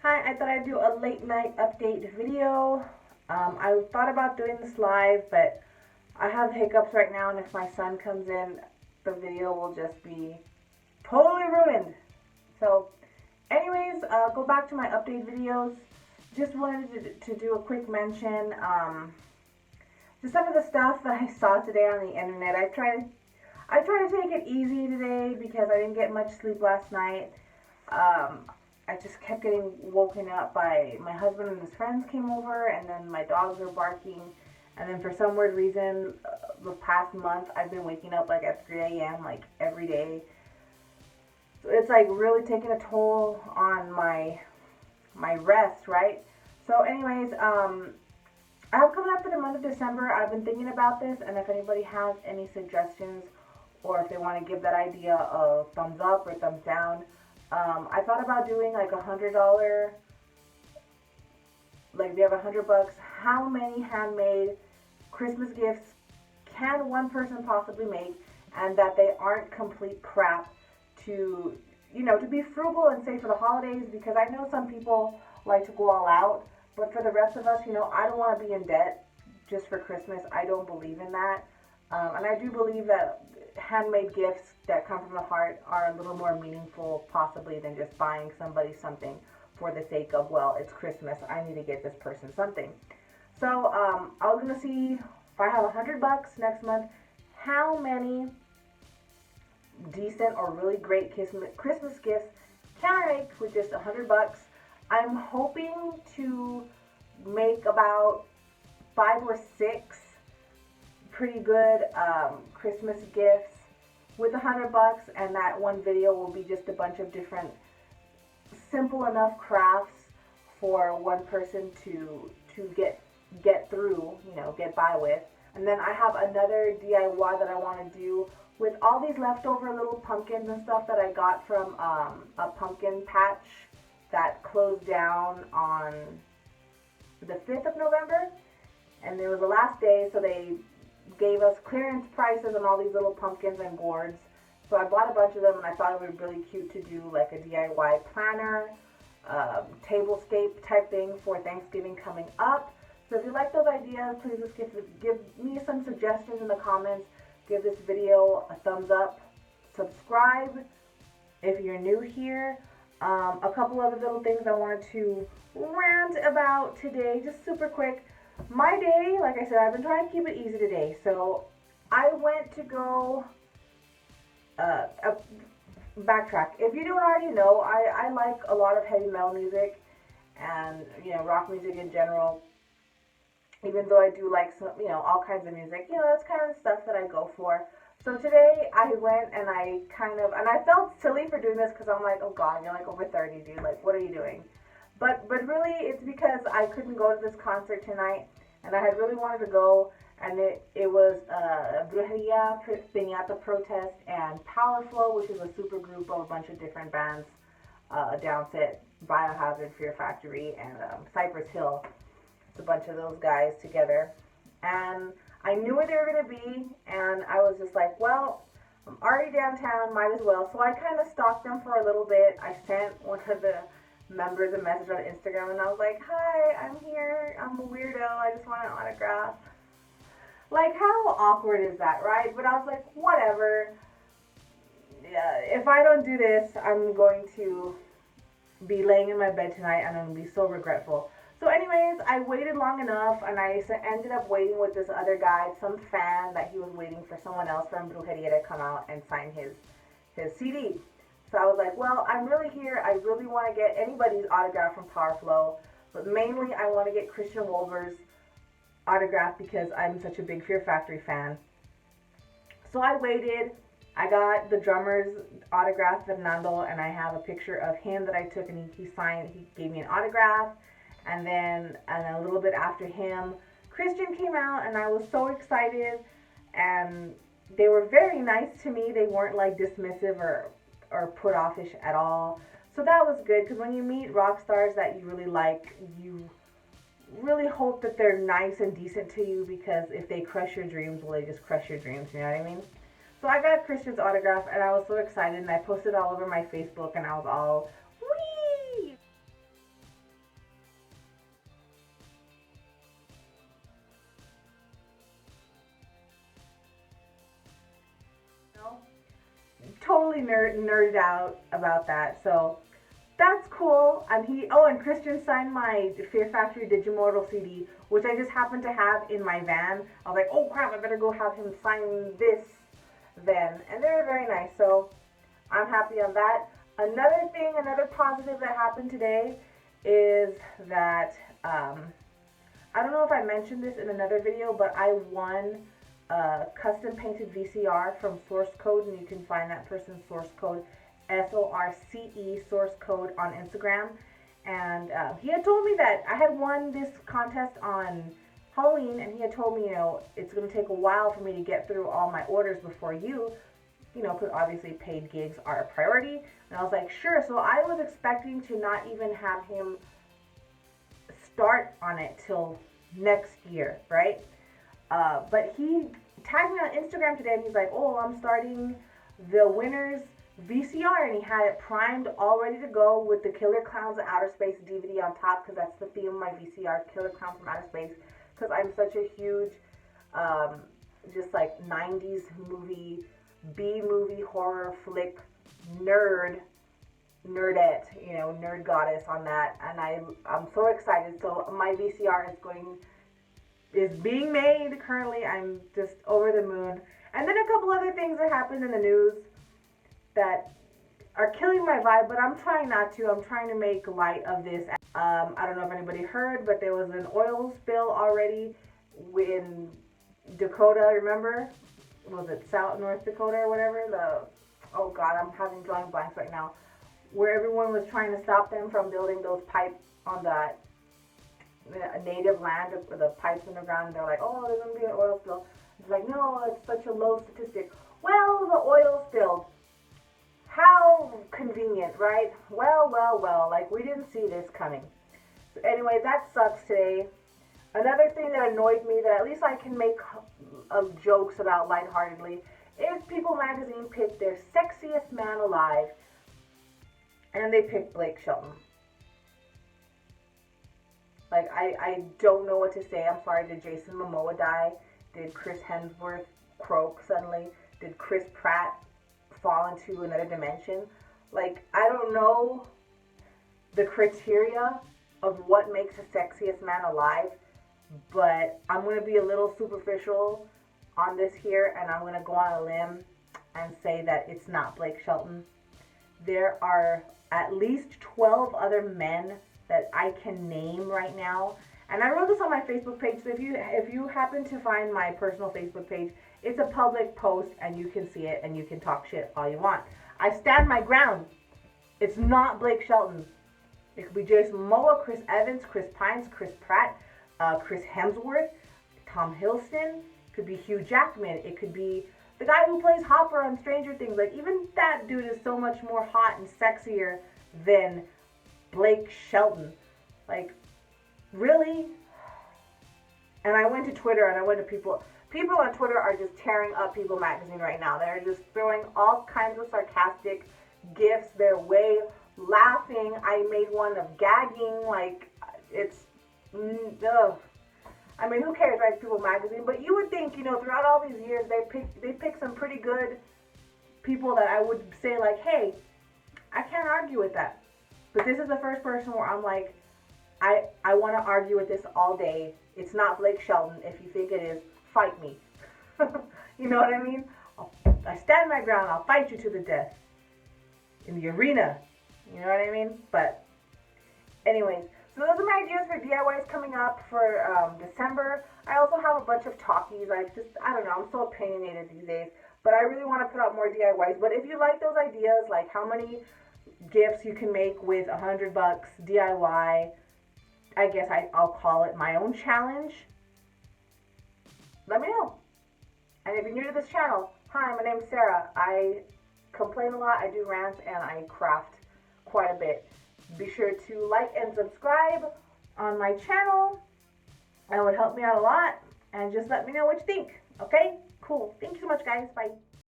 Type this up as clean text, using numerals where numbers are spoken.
Hi, I thought I'd do a late night update video. I thought about doing this live, but I have hiccups right now, and if my son comes in, the video will just be totally ruined. So, anyways, go back to my update videos. Just wanted to do a quick mention. Just some of the stuff that I saw today on the internet. I try to take it easy today because I didn't get much sleep last night. Um, I just kept getting woken up by my husband and his friends came over, and then my dogs were barking. And then for some weird reason, the past month, I've been waking up like at 3 a.m. like every day. So it's like really taking a toll on my rest, right? So, anyways, I have coming up for the month of December. I've been thinking about this, and if anybody has any suggestions or if they want to give that idea a thumbs up or thumbs down, I thought about doing like $100, like if you have $100, how many handmade Christmas gifts can one person possibly make, and that they aren't complete crap to, to be frugal and save for the holidays, because I know some people like to go all out, but for the rest of us, I don't want to be in debt just for Christmas. I don't believe in that. And I do believe that handmade gifts that come from the heart are a little more meaningful, possibly, than just buying somebody something for the sake of, well, it's Christmas, I need to get this person something. So I was gonna see if I have $100 next month, how many decent or really great Christmas gifts can I make with just $100? I'm hoping to make about 5 or 6 pretty good Christmas gifts with $100, and that one video will be just a bunch of different simple enough crafts for one person to get through, get by with. And then I have another DIY that I want to do with all these leftover little pumpkins and stuff that I got from a pumpkin patch that closed down on the 5th of November. And it was the last day, so they gave us clearance prices on all these little pumpkins and gourds. So I bought a bunch of them, and I thought it would be really cute to do like a DIY planner, tablescape type thing for Thanksgiving coming up. So if you like those ideas, please just give me some suggestions in the comments. Give this video a thumbs up. Subscribe if you're new here. A couple other little things I wanted to rant about today, just super quick. My day, like I said, I've been trying to keep it easy today. So I went to go backtrack. If you don't already know, I like a lot of heavy metal music and rock music in general. Even though I do like some, all kinds of music, that's kind of the stuff that I go for. So today I went and I felt silly for doing this because I'm like, oh God, you're like over 30, dude. Like, what are you doing? But really, it's because I couldn't go to this concert tonight, and I had really wanted to go, and it was Brujeria, Piñata Protest, and Power Flow, which is a super group of a bunch of different bands, Downset, Biohazard, Fear Factory, and Cypress Hill. It's a bunch of those guys together. And I knew where they were going to be, and I was just like, well, I'm already downtown, might as well. So I kind of stalked them for a little bit. I sent one of the members a message on Instagram, and I was like, hi, I'm here, I'm a weirdo, I just want an autograph. Like, how awkward is that, right? But I was like, whatever. Yeah, if I don't do this, I'm going to be laying in my bed tonight, and I'm going to be so regretful. So anyways, I waited long enough, and I ended up waiting with this other guy, some fan that he was waiting for someone else from Brujeria to come out and sign his CD. So I was like, well, I'm really here. I really want to get anybody's autograph from Power Flow, but mainly I want to get Christian Wolver's autograph because I'm such a big Fear Factory fan. So I waited. I got the drummer's autograph, Fernando, and I have a picture of him that I took, and he signed. He gave me an autograph. And then a little bit after him, Christian came out, and I was so excited. And they were very nice to me. They weren't like dismissive or put offish at all. So that was good, because when you meet rock stars that you really like, you really hope that they're nice and decent to you, because if they crush your dreams, well, they just crush your dreams, you know what I mean? So I got Christian's autograph, and I was so excited, and I posted all over my Facebook, and I was all, wee! totally nerded out about that. So that's cool. And and Christian signed my Fear Factory Digimortal CD, which I just happened to have in my van. I was like, oh crap, I better go have him sign this then. And they were very nice, so I'm happy on that. Another positive that happened today is that, I don't know if I mentioned this in another video, but I won a custom painted VCR from Source Code, and you can find that person's source code, SORCE source code on Instagram. And he had told me that I had won this contest on Halloween, and he had told me, it's going to take a while for me to get through all my orders before because obviously paid gigs are a priority. And I was like, sure. So I was expecting to not even have him start on it till next year, right? But he tagged me on Instagram today, and he's like, oh, I'm starting the winner's VCR, and he had it primed, all ready to go with the Killer Clowns of Outer Space DVD on top, because that's the theme of my VCR, Killer Clowns from Outer Space, because I'm such a huge, just like 90s movie, B-movie horror flick nerdette, nerd goddess on that, and I'm so excited. So my VCR is being made currently. I'm just over the moon. And then a couple other things that happened in the news that are killing my vibe, but I'm trying not to. I'm trying to make light of this. I don't know if anybody heard, but there was an oil spill already in Dakota, remember? Was it North Dakota or whatever? Oh God, I'm having drawing blanks right now. Where everyone was trying to stop them from building those pipes on that native land, the pipes in the ground. They're like, oh, there's going to be an oil spill. It's like, no, it's such a low statistic. Well, the oil spilled. How convenient, right? Well, like we didn't see this coming. So anyway, that sucks today. Another thing that annoyed me that at least I can make jokes about lightheartedly is People Magazine picked their sexiest man alive, and they picked Blake Shelton. Like, I don't know what to say. I'm sorry. Did Jason Momoa die? Did Chris Hemsworth croak suddenly? Did Chris Pratt fall into another dimension? Like, I don't know the criteria of what makes the sexiest man alive, but I'm going to be a little superficial on this here, and I'm going to go on a limb and say that it's not Blake Shelton. There are at least 12 other men that I can name right now. And I wrote this on my Facebook page, so if you happen to find my personal Facebook page, it's a public post and you can see it and you can talk shit all you want. I stand my ground. It's not Blake Shelton. It could be Jason Momoa, Chris Evans, Chris Pines, Chris Pratt, Chris Hemsworth, Tom Hiddleston. It could be Hugh Jackman. It could be the guy who plays Hopper on Stranger Things. Like, even that dude is so much more hot and sexier than Blake Shelton. Like, really? And I went to Twitter and I went to people on Twitter are just tearing up People Magazine right now. They're just throwing all kinds of sarcastic gifs their way, laughing. I made one of gagging. Like, it's ugh. I mean, who cares, right? People Magazine. But you would think, throughout all these years, they pick some pretty good people that I would say, like, hey, I can't argue with that. But this is the first person where I'm like, I want to argue with this all day. It's not Blake Shelton. If you think it is, fight me. You know what I mean? I stand my ground. I'll fight you to the death. In the arena. You know what I mean? But anyways, so those are my ideas for DIYs coming up for December. I also have a bunch of talkies. I don't know. I'm so opinionated these days. But I really want to put out more DIYs. But if you like those ideas, like how many gifts you can make with $100 DIY, I guess I'll call it my own challenge. Let me know. And if you're new to this channel, hi, my name's Sarah. I complain a lot, I do rants, and I craft quite a bit. Be sure to like and subscribe on my channel. That would help me out a lot. And just let me know what you think. Okay? Cool. Thank you so much, guys. Bye.